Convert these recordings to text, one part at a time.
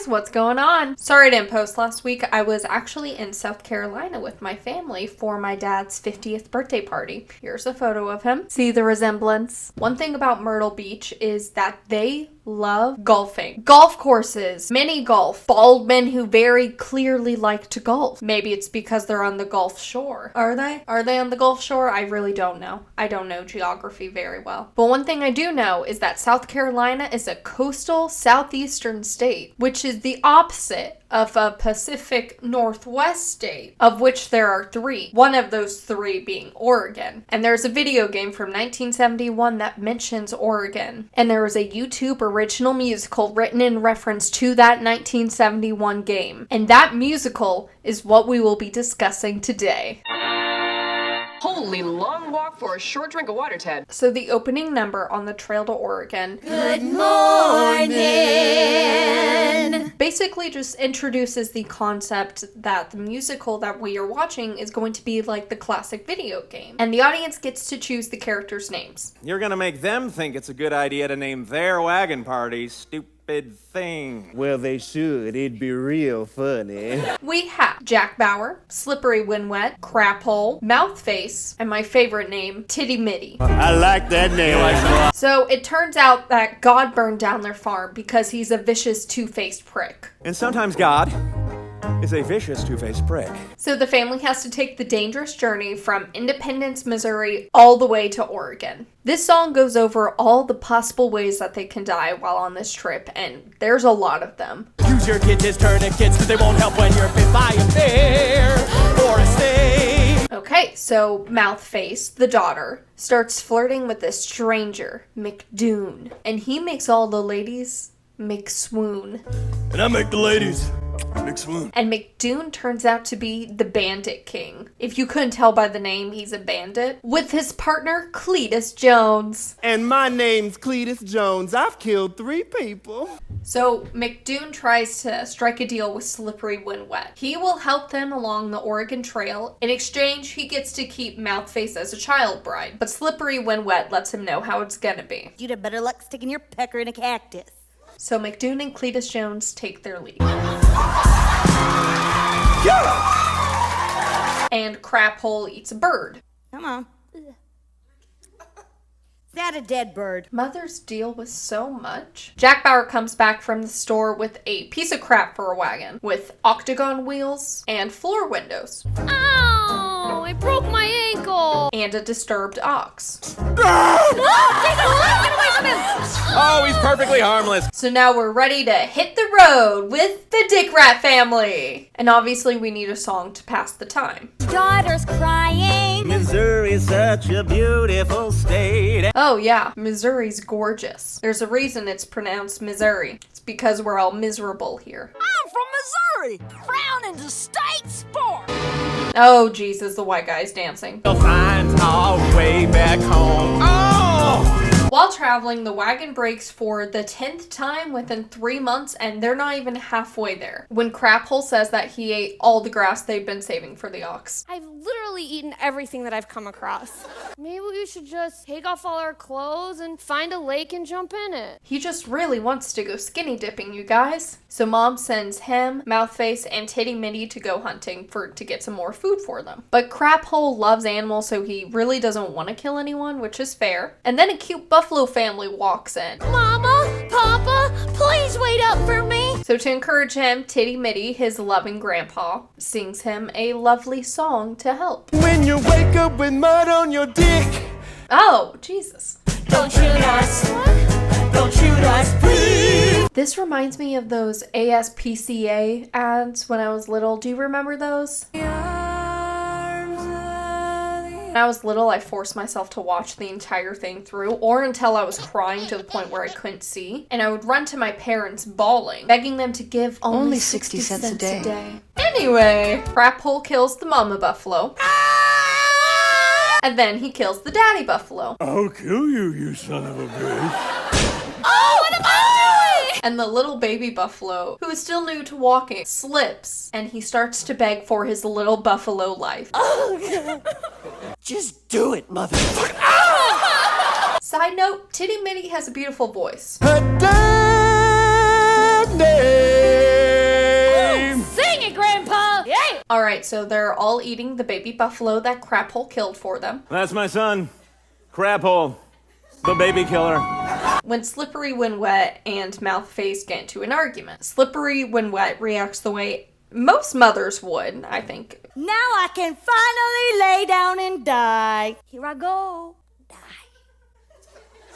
guys, what's going on? Sorry I didn't post last week. I was actually in South Carolina with my family for my dad's 50th birthday party. Here's a photo of him. See the resemblance? One thing about Myrtle Beach is that they love golfing. Golf courses, mini golf, bald men who very clearly like to golf. Maybe it's because they're on the Gulf Shore. Are they? Are they on the Gulf Shore? I really don't know. I don't know geography very well. But one thing I do know is that South Carolina is a coastal southeastern state, which is the opposite of a Pacific Northwest state, of which there are 3. One of those 3 being Oregon. And there's a video game from 1971 that mentions Oregon. And there was a YouTube original musical written in reference to that 1971 game. And that musical is what we will be discussing today. Holy long walk for a short drink of water, Ted. So the opening number on the Trail to Oregon, Good morning, basically just introduces the concept that the musical that we are watching is going to be like the classic video game. And the audience gets to choose the characters' names. You're gonna make them think it's a good idea to name their wagon party stupid thing. Well, they should. It'd be real funny. We have Jack Bauer, Slippery When Wet, Craphole, Mouthface, and my favorite name, Titty Mitty. I like that name. So it turns out that God burned down their farm because he's a vicious, two-faced prick. And sometimes God is a vicious two-faced prick. So the family has to take the dangerous journey from Independence, Missouri, all the way to Oregon. This song goes over all the possible ways that they can die while on this trip, and there's a lot of them. Use your kid as tourniquets, cause they won't help when you're bit by a bear or a snake. Okay, so Mouthface, the daughter, starts flirting with this stranger, McDoon, and he makes all the ladies swoon. And I make the ladies big swoon. And McDoon turns out to be the Bandit King. If you couldn't tell by the name, he's a bandit. With his partner, Cletus Jones. And my name's Cletus Jones. I've killed 3 people. So McDoon tries to strike a deal with Slippery When Wet. He will help them along the Oregon Trail. In exchange, he gets to keep Mouthface as a child bride. But Slippery When Wet lets him know how it's gonna be. You'd have better luck sticking your pecker in a cactus. So McDoon and Cletus Jones take their leave. And Craphole eats a bird. Come on. Is that a dead bird? Mothers deal with so much. Jack Bauer comes back from the store with a piece of crap for a wagon, with octagon wheels and floor windows. Ow! I broke my ankle! And a disturbed ox. Oh, he's perfectly harmless. So now we're ready to hit the road with the Dick Rat family. And obviously we need a song to pass the time. Daughter's crying. Missouri's such a beautiful state. Oh yeah, Missouri's gorgeous. There's a reason it's pronounced Missouri. It's because we're all miserable here. I'm from Missouri, crowned into state sport. Oh Jesus, the white guy's dancing. We'll find our way back home. Oh! While traveling, the wagon breaks for the 10th time within 3 months, and they're not even halfway there. When Craphole says that he ate all the grass they've been saving for the ox. I've literally eaten everything that I've come across. Maybe we should just take off all our clothes and find a lake and jump in it. He just really wants to go skinny dipping, you guys. So Mom sends him, Mouthface, and Titty Mitty to go hunting to get some more food for them. But Craphole loves animals, so he really doesn't want to kill anyone, which is fair. And then a cute buffalo family walks in. Mama, Papa, please wait up for me. So to encourage him, Titty Mitty, his loving grandpa, sings him a lovely song to help. When you wake up with mud on your dick. Oh, Jesus. Don't shoot us. Don't shoot us, please. This reminds me of those ASPCA ads when I was little. Do you remember those? When I was little, I forced myself to watch the entire thing through, or until I was crying to the point where I couldn't see. And I would run to my parents bawling, begging them to give only 60 cents a day. Anyway, Craphole kills the mama buffalo. And then he kills the daddy buffalo. I'll kill you, you son of a bitch. Oh, what am I doing? And the little baby buffalo, who is still new to walking, slips, and he starts to beg for his little buffalo life. Just do it, motherfucker. Side note, Titty Mitty has a beautiful voice. Her damn name. Alright, so they're all eating the baby buffalo that Craphole killed for them. That's my son, Craphole, the baby killer. When Slippery When Wet and Mouthface get into an argument, Slippery When Wet reacts the way most mothers would, I think. Now I can finally lay down and die. Here I go. Die.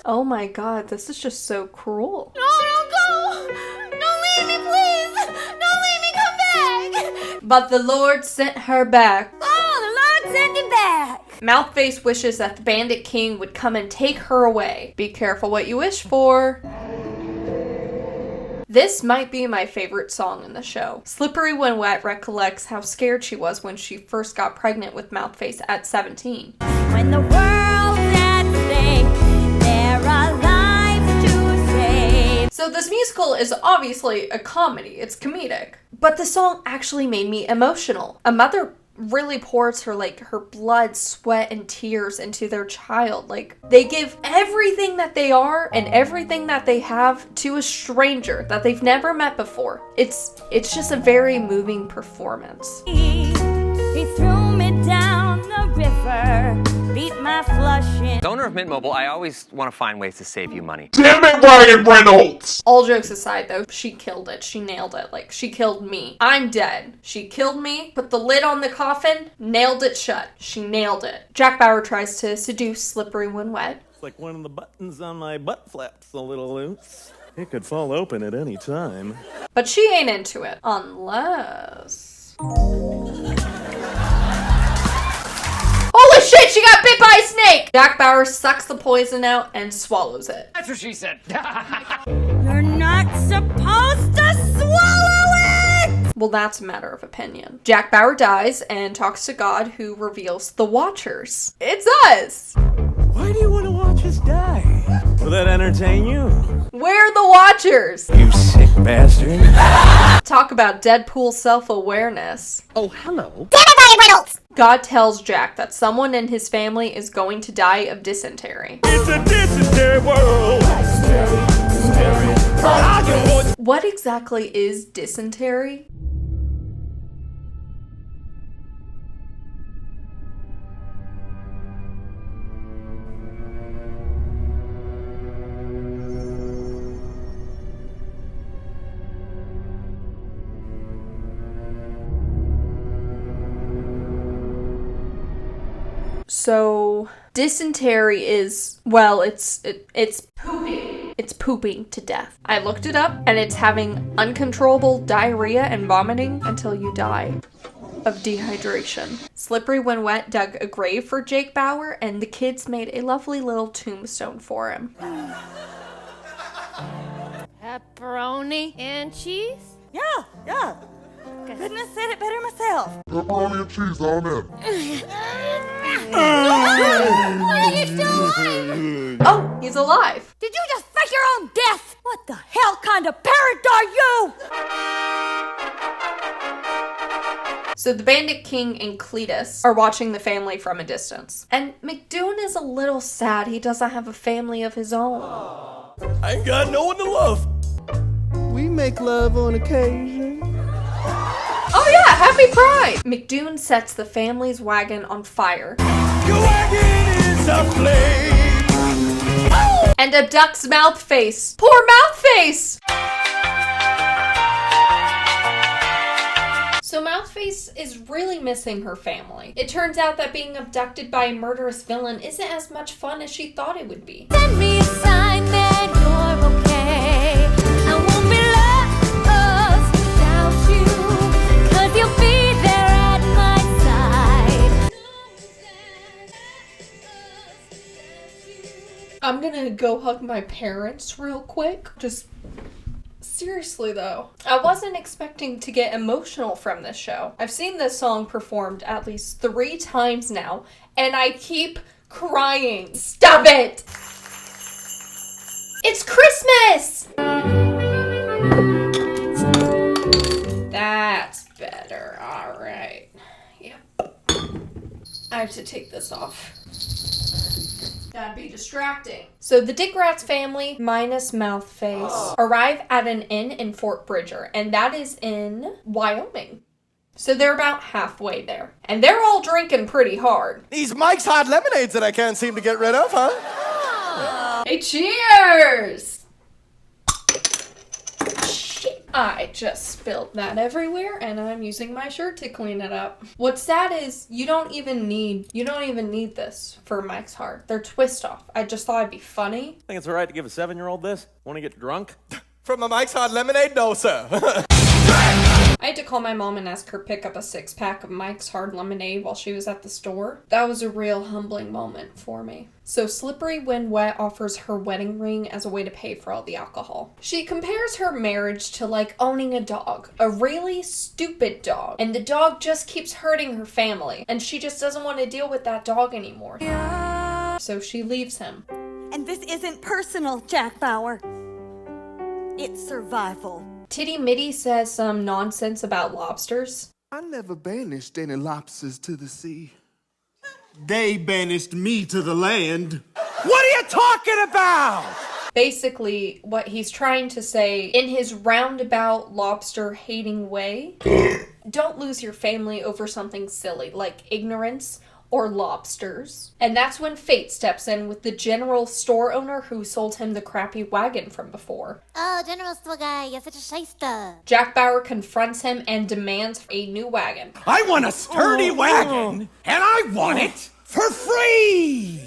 Oh my god, this is just so cruel. No, don't go! Don't leave me, please! Don't leave me, come back! But the Lord sent her back. Oh, the Lord sent you back. Mouthface wishes that the Bandit King would come and take her away. Be careful what you wish for. This might be my favorite song in the show. Slippery When Wet recollects how scared she was when she first got pregnant with Mouthface at 17. When the world's at stake, there are lives to save. So this musical is obviously a comedy, it's comedic. But the song actually made me emotional. A mother really pours her blood, sweat, and tears into their child. Like, they give everything that they are and everything that they have to a stranger that they've never met before. It's just a very moving performance. He threw me down the river, beat my flushing. As owner of Mint Mobile, I always want to find ways to save you money. Damn it, Ryan Reynolds! All jokes aside though, she killed it. She nailed it. Like, she killed me. I'm dead. She killed me, put the lid on the coffin, nailed it shut. She nailed it. Jack Bauer tries to seduce Slippery When Wet. It's like one of the buttons on my butt flaps a little loose. It could fall open at any time. But she ain't into it. Unless... Holy shit, she got bit by a snake! Jack Bauer sucks the poison out and swallows it. That's what she said. You're not supposed to swallow it! Well, that's a matter of opinion. Jack Bauer dies and talks to God, who reveals the Watchers. It's us! Why do you want to watch us die? Will that entertain you? We're the Watchers! You sick bastard. Talk about Deadpool self-awareness. Oh, hello. God tells Jack that someone in his family is going to die of dysentery. It's a dysentery world. What exactly is dysentery? So, dysentery is, well, it's pooping. It's pooping to death. I looked it up, and it's having uncontrollable diarrhea and vomiting until you die of dehydration. Slippery When Wet dug a grave for Jake Bauer, and the kids made a lovely little tombstone for him. Pepperoni and cheese? Yeah. Couldn't have said it better myself. Pepperoni and cheese on them. What are you still alive? Oh, he's alive. Did you just fake your own death? What the hell kind of parent are you? So the Bandit King and Cletus are watching the family from a distance. And McDoon is a little sad he doesn't have a family of his own. I ain't got no one to love. We make love on occasion. Oh yeah, happy Pride! McDoon sets the family's wagon on fire. Your wagon is aflame. And abducts Mouthface. Poor Mouthface! So Mouthface is really missing her family. It turns out that being abducted by a murderous villain isn't as much fun as she thought it would be. Send me a sign that you're okay. I won't be lost without you, 'cause you'll be there at my side. I'm gonna go hug my parents real quick. Just seriously though. I wasn't expecting to get emotional from this show. I've seen this song performed at least 3 times now, and I keep crying. Stop it! It's Christmas! That's better. Alright. Yep. I have to take this off. That'd be distracting. So the Dick Rat's family, minus Mouthface, arrive at an inn in Fort Bridger, and that is in Wyoming. So they're about halfway there. And they're all drinking pretty hard. These Mike's Hard Lemonades that I can't seem to get rid of, huh? Hey, cheers! Shit, I just spilled that everywhere and I'm using my shirt to clean it up. What's sad is you don't even need this for Mike's Hard. They're twist off. I just thought it'd be funny. Think it's alright to give a 7-year-old this? Want to get drunk? From a Mike's Hard Lemonade? No, sir. I had to call my mom and ask her pick up a 6-pack of Mike's Hard Lemonade while she was at the store. That was a real humbling moment for me. So Slippery When Wet offers her wedding ring as a way to pay for all the alcohol. She compares her marriage to like owning a dog. A really stupid dog. And the dog just keeps hurting her family. And she just doesn't want to deal with that dog anymore. So she leaves him. And this isn't personal, Jack Bauer. It's survival. Titty Mitty says some nonsense about lobsters. I never banished any lobsters to the sea. They banished me to the land. What are you talking about? Basically, what he's trying to say in his roundabout lobster hating way, don't lose your family over something silly like ignorance or lobsters. And that's when fate steps in with the general store owner who sold him the crappy wagon from before. Oh, general store guy, you're such a shyster. Jack Bauer confronts him and demands a new wagon. I want a sturdy wagon, and I want it for free!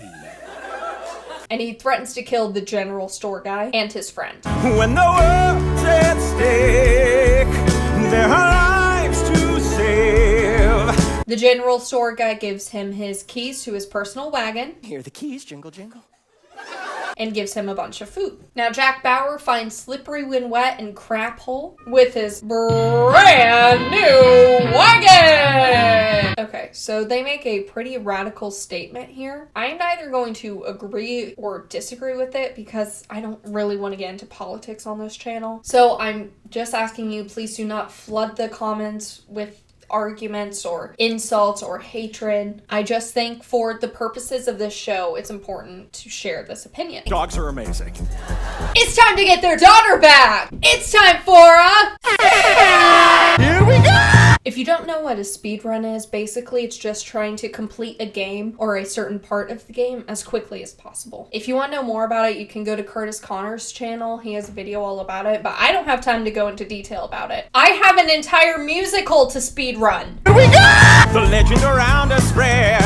And he threatens to kill the general store guy and his friend. When the world's at stake, there are lives to save. The general store guy gives him his keys to his personal wagon. Here are the keys, jingle jingle. And gives him a bunch of food. Now Jack Bauer finds Slippery When Wet in Crap Hole with his brand new wagon! Okay, so they make a pretty radical statement here. I'm neither going to agree or disagree with it because I don't really want to get into politics on this channel. So I'm just asking you, please do not flood the comments with arguments or insults or hatred. I just think for the purposes of this show, it's important to share this opinion. Dogs are amazing. It's time to get their daughter back! It's time for Here we go! If you don't know what a speedrun is, basically it's just trying to complete a game or a certain part of the game as quickly as possible. If you want to know more about it, you can go to Curtis Connor's channel. He has a video all about it, but I don't have time to go into detail about it. I have an entire musical to speedrun. Here we go! The legend around us spread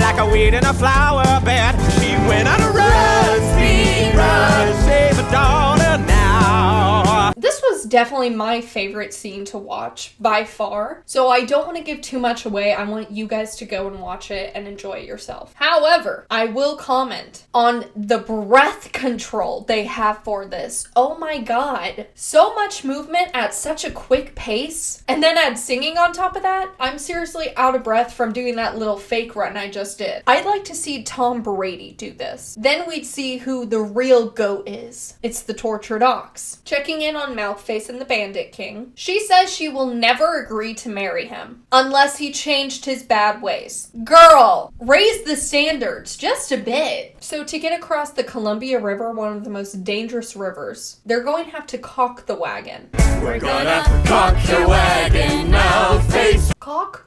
like a weed in a flower bed. She went on a run, speed run, save a daughter now. This was definitely my favorite scene to watch by far, so I don't want to give too much away. I want you guys to go and watch it and enjoy it yourself. However, I will comment on the breath control they have for this. Oh my god, so much movement at such a quick pace, and then add singing on top of that. I'm seriously out of breath from doing that little fake run I just did. I'd like to see Tom Brady do this. Then we'd see who the real GOAT is. It's the tortured ox. Checking in on Mouthface and the Bandit King. She says she will never agree to marry him unless he changed his bad ways. Girl, raise the standards just a bit. So to get across the Columbia River, one of the most dangerous rivers, they're going to have to cock the wagon. We're gonna cock your wagon now, face. Cock?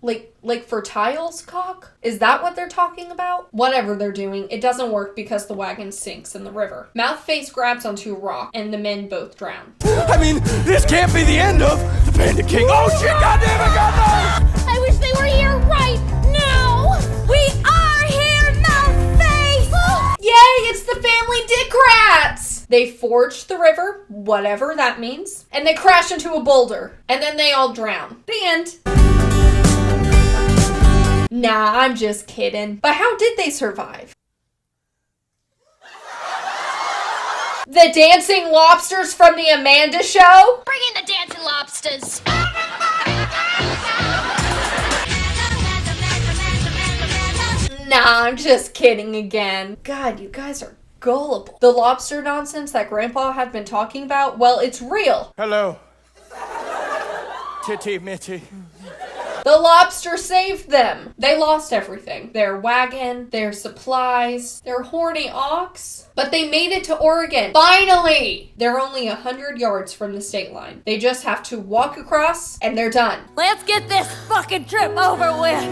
Like for tiles cock? Is that what they're talking about? Whatever they're doing, it doesn't work because the wagon sinks in the river. Mouthface grabs onto a rock and the men both drown. I mean, this can't be the end of the Bandit King. Oh shit, goddamn it, goddamn! I wish they were here right now. We are here, Mouthface! Yay, it's the family dick rats! They forged the river, whatever that means, and they crash into a boulder. And then they all drown. The end. Nah, I'm just kidding. But how did they survive? The dancing lobsters from the Amanda Show? Bring in the dancing lobsters. Nah, I'm just kidding again. God, you guys are gullible. The lobster nonsense that Grandpa had been talking about, well, it's real. Hello. Titty Mitty. The lobster saved them. They lost everything. Their wagon, their supplies, their horny ox. But they made it to Oregon. Finally! They're only 100 yards from the state line. They just have to walk across and they're done. Let's get this fucking trip over with.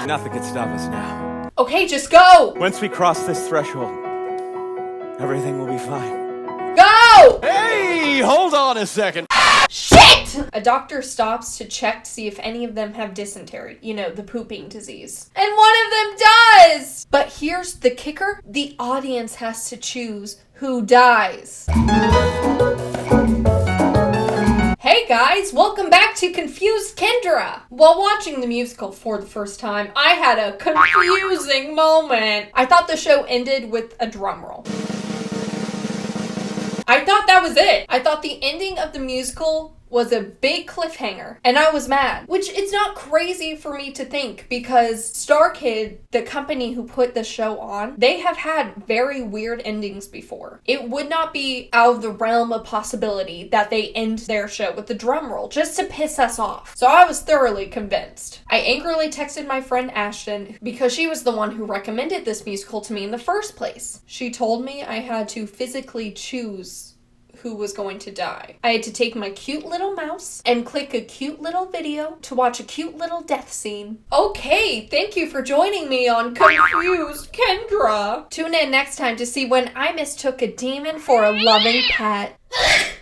Nothing can stop us now. Okay, just go! Once we cross this threshold, everything will be fine. Go! Hey, hold on a second. Shit! A doctor stops to check to see if any of them have dysentery. You know, the pooping disease. And one of them does! But here's the kicker. The audience has to choose who dies. Hey guys, welcome back to Confused Kendra! While watching the musical for the first time, I had a confusing moment. I thought the show ended with a drum roll. I thought that was it. I thought the ending of the musical was a big cliffhanger, and I was mad. Which it's not crazy for me to think, because Starkid, the company who put the show on, they have had very weird endings before. It would not be out of the realm of possibility that they end their show with the drum roll, just to piss us off. So I was thoroughly convinced. I angrily texted my friend Ashton, because she was the one who recommended this musical to me in the first place. She told me I had to physically choose who was going to die. I had to take my cute little mouse and click a cute little video to watch a cute little death scene. Okay, thank you for joining me on Confused Kendra. Tune in next time to see when I mistook a demon for a loving pet.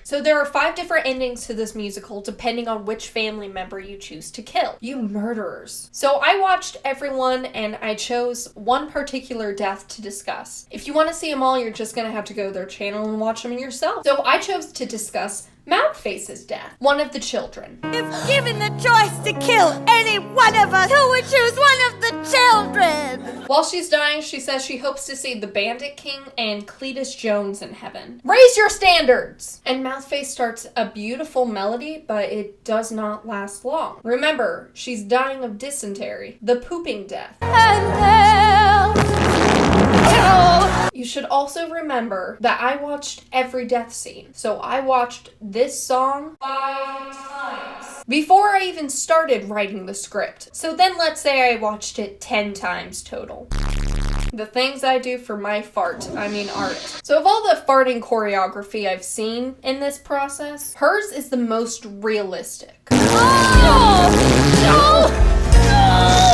So there are 5 different endings to this musical depending on which family member you choose to kill. You murderers. So I watched everyone and I chose one particular death to discuss. If you want to see them all, you're just gonna have to go to their channel and watch them yourself. So I chose to discuss Mouthface's death, one of the children. If given the choice to kill any one of us, who would choose one of the children? While she's dying, she says she hopes to see the Bandit King and Cletus Jones in heaven. Raise your standards! And Mouthface starts a beautiful melody, but it does not last long. Remember, she's dying of dysentery, the pooping death. You should also remember that I watched every death scene. So I watched this song 5 times before I even started writing the script. So then let's say I watched it 10 times total. The things I do for my art. So of all the farting choreography I've seen in this process, hers is the most realistic.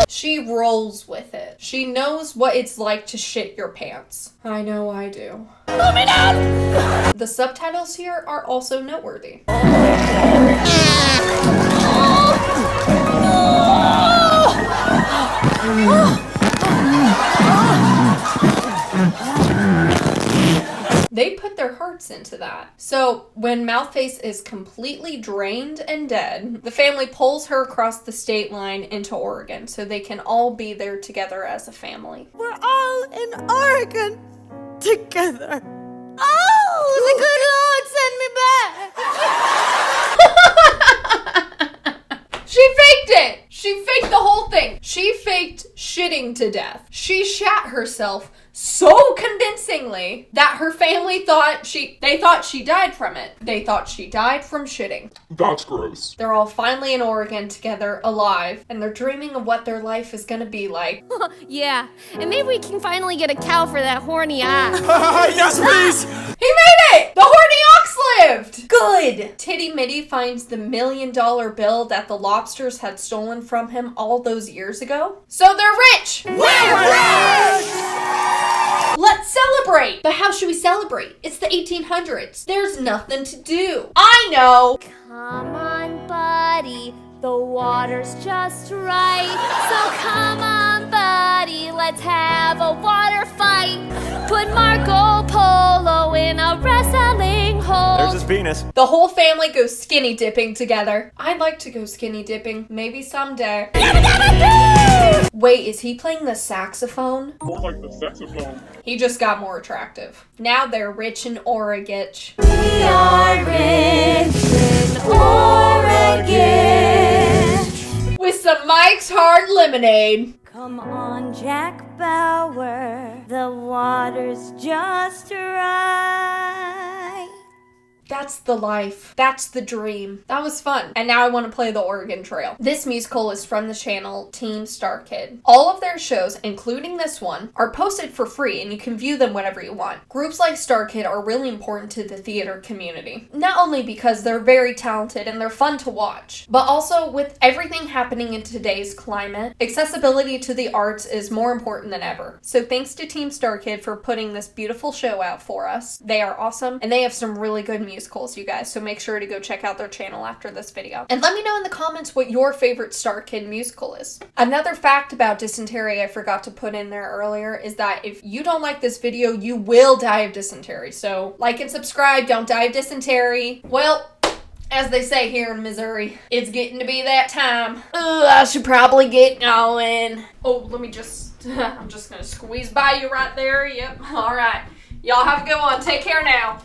She rolls with it. She knows what it's like to shit your pants. I know I do. Moving on! The subtitles here are also noteworthy. They put their hearts into that. So when Mouthface is completely drained and dead, the family pulls her across the state line into Oregon so they can all be there together as a family. We're all in Oregon together. Oh, the good Lord send me back. She faked it! She faked the whole thing. She faked shitting to death. She shat herself so convincingly that her family thought she died from it. They thought she died from shitting. That's gross. They're all finally in Oregon together, alive, and they're dreaming of what their life is gonna be like. Yeah, and maybe we can finally get a cow for that horny eye. Yes, please! He made it! The horny ox lived! Good! Titty Mitty finds the $1 million bill that the lobsters had stolen from him all those years ago. So they're rich! We're rich! Let's celebrate! But how should we celebrate? It's the 1800s. There's nothing to do. I know! Come on, buddy, the water's just right. So come on, buddy, let's have a water fight. Put Marco Polo in a wrestling hole. There's his penis. The whole family goes skinny dipping together. I'd like to go skinny dipping. Maybe someday. Wait, is he playing the saxophone? More like the saxophone. He just got more attractive. Now they're rich in Oregon. We are rich in Oregon. With some Mike's Hard Lemonade. Come on, Jack Bauer, the water's just right. That's the life. That's the dream. That was fun. And now I want to play the Oregon Trail. This musical is from the channel Team Starkids. All of their shows, including this one, are posted for free and you can view them whenever you want. Groups like Starkid are really important to the theater community. Not only because they're very talented and they're fun to watch, but also with everything happening in today's climate, accessibility to the arts is more important than ever. So thanks to Team Starkid for putting this beautiful show out for us. They are awesome and they have some really good musicals, you guys, so make sure to go check out their channel after this video. And let me know in the comments what your favorite Starkid musical is. Another fact about dysentery I forgot to put in there earlier is that if you don't like this video, you will die of dysentery. So like and subscribe, don't die of dysentery. Well, as they say here in Missouri, it's getting to be that time. I should probably get going. Oh, let me just, I'm just gonna squeeze by you right there. Yep, all right. Y'all have a good one. Take care now.